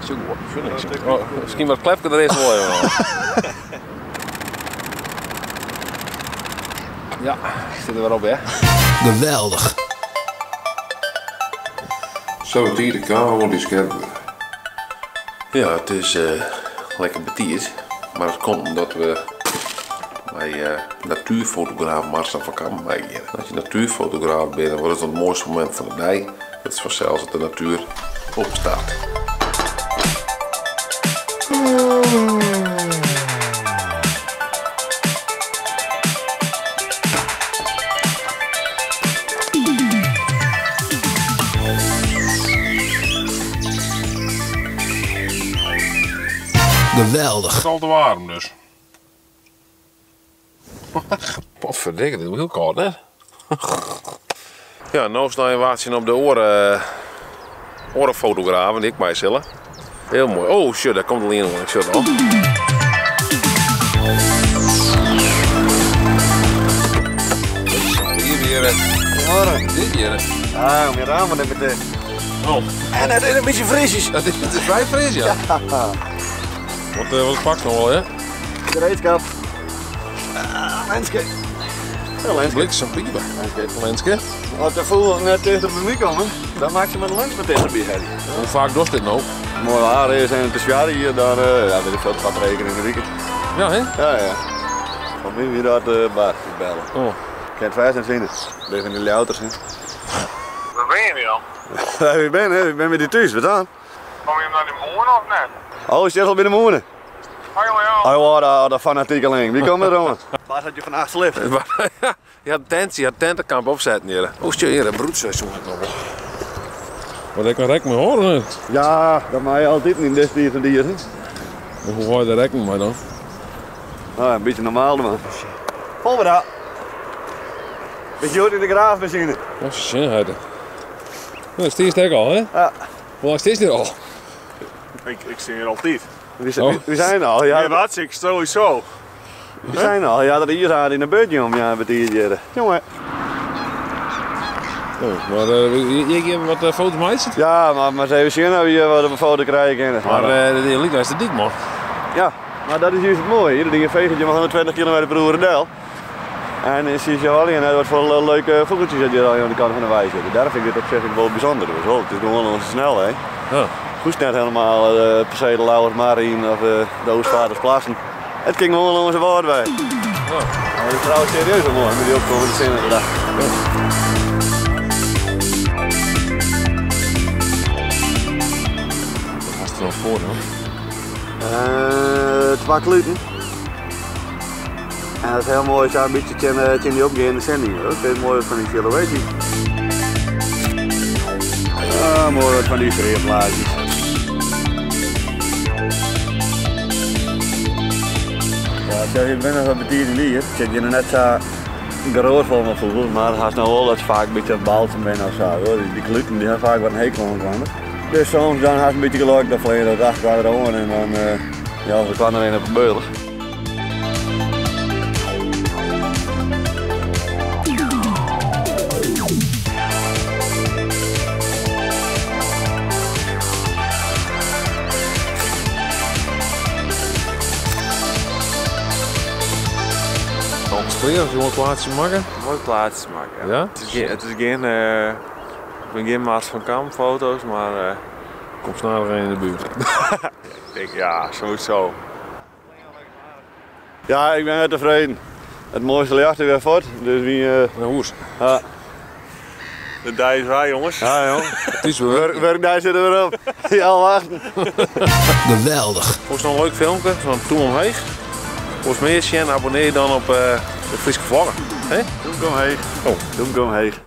Zo goed, vind ik. Oh, misschien wat klepje er is wel. Ja, ik zit er weer op, hè. Geweldig. Zo, het hier de kamer die scherpen. Ja, het is lekker betiert, maar het komt omdat we bij natuurfotograaf Marcel van Kam meegaan. Als je natuurfotograaf bent, dan wordt het het mooiste moment van de dag. Het is vanzelfs dat de natuur opstaat. Geweldig. Het is al te warm dus. Potverdikke, dit is heel koud, hè? Ja, nu sta je wachtje op de orenfotografen, die ik mijzelf. Heel mooi. Oh shit, daar komt alleen nog. Ik zit al. Hier weer. Dit hier. Ah, om je ramen even te... Oh. En het is een beetje frisjes. Het is vrij fris, ja. Wat pakt nog wel, hè? Gereedschap. Lenske. Ja, Lenske. Bliksempiep. Lenske. Als de voel net tegen de muziek komen, dan maakt ze met een lens meteen erbij, Harry. Hoe vaak doet dit nou? Mooi waar is en het is jaar hier, dan ja, weet ik veel, het gaat rekenen in de weekend. Ja, hè? Ja. Van wie weer dat bar bellen. Oh. Ik kan het vast en vinden. Blijf in de auto's, hè. Waar ben je nu dan? Ja, wie ben je? Ik ben met die thuis, wat dan? Kom je hem naar die moeren of net? Oh, je zit al binnen moenen. Oh jongen, ja. Oh, dat fanatiek alleen. Wie komt er dan? Waar had je vandaag slipt? Je had tentenkamp opzetten hier. Oh, stel hier een broedseizoen nog wel. Wat ik een rek mee horen niet. Ja, dat mag je altijd niet, dit dier van dieren. Hoe ga je de rekening mee dan? Nou, een beetje normaal man. Vol maar dat. Beetje goed in de graafmachine. Wat is je zin, dat is die stek al, hè? Ja. Hoe lang is dit al? Ik zie hier altijd. Wie zijn er al? Ja, Ja, wat ik sowieso. wie zijn er al? Ja, dat hier aan in een beurtje om ja, met die dieren. Jongen. Oh, maar je geeft wat foto's mee? Ja, maar even zien nou wie wat op een foto krijgen. Maar de lied is de dik, man. Ja, maar dat is juist het mooie. Hier ding vegentje maar 120 kilometer per uur in Del. En is hier zo alleen wat voor leuke vogeltjes dat je al aan de kant van de wei zitten. Daar vind ik dit op zich wel bijzonder. Dus wel, het is gewoon onze snelheid. Ja. Goed net helemaal per se de Lauwers Marien of de Oostvaardersplassen. Het ging gewoon onze woord bij. Ja. Dat is trouwens serieus wel mooi met die opkomende zinnen vandaag. Wat is er nog voor dan? 2 kluten. En dat is heel mooi, zo een beetje in die opgaande zending. Dat is mooi van die silhouetten. Ah, mooi van die streepplaatjes. Ja, ik ben nog wat betieren hier. Ik zit hier net zo geroord van mijn voetbal, maar het is nou wel dat vaak een beetje aan het balsen ben of zo. Hoor. Die kluten die hebben vaak wat een hekel aan kwamen. Dus soms dan had het een beetje geluk dat vleien dat achter waren en dan ja, we kwamen er een op een beulig. Of je moet plaatsje maken? Mooi plaatsjes maken. Ja? Het is geen, ik ben geen Maas van Kam foto's, maar Kom sneller in de buurt. ik denk ja, sowieso. Ja, ik ben weer tevreden. Het mooiste ligt er weer voort, dus wie... Een hoes. ja. De dag is waar, jongens. Ja joh, Het is weer. werkdag zit er weer op. Ja, wachten. Geweldig. Vond je nog een leuk filmpje van Toen Omheen? Volgens mij abonneer je dan op de Friese Vloggen. Doe hem heeg. Oh. Doe hem heeg.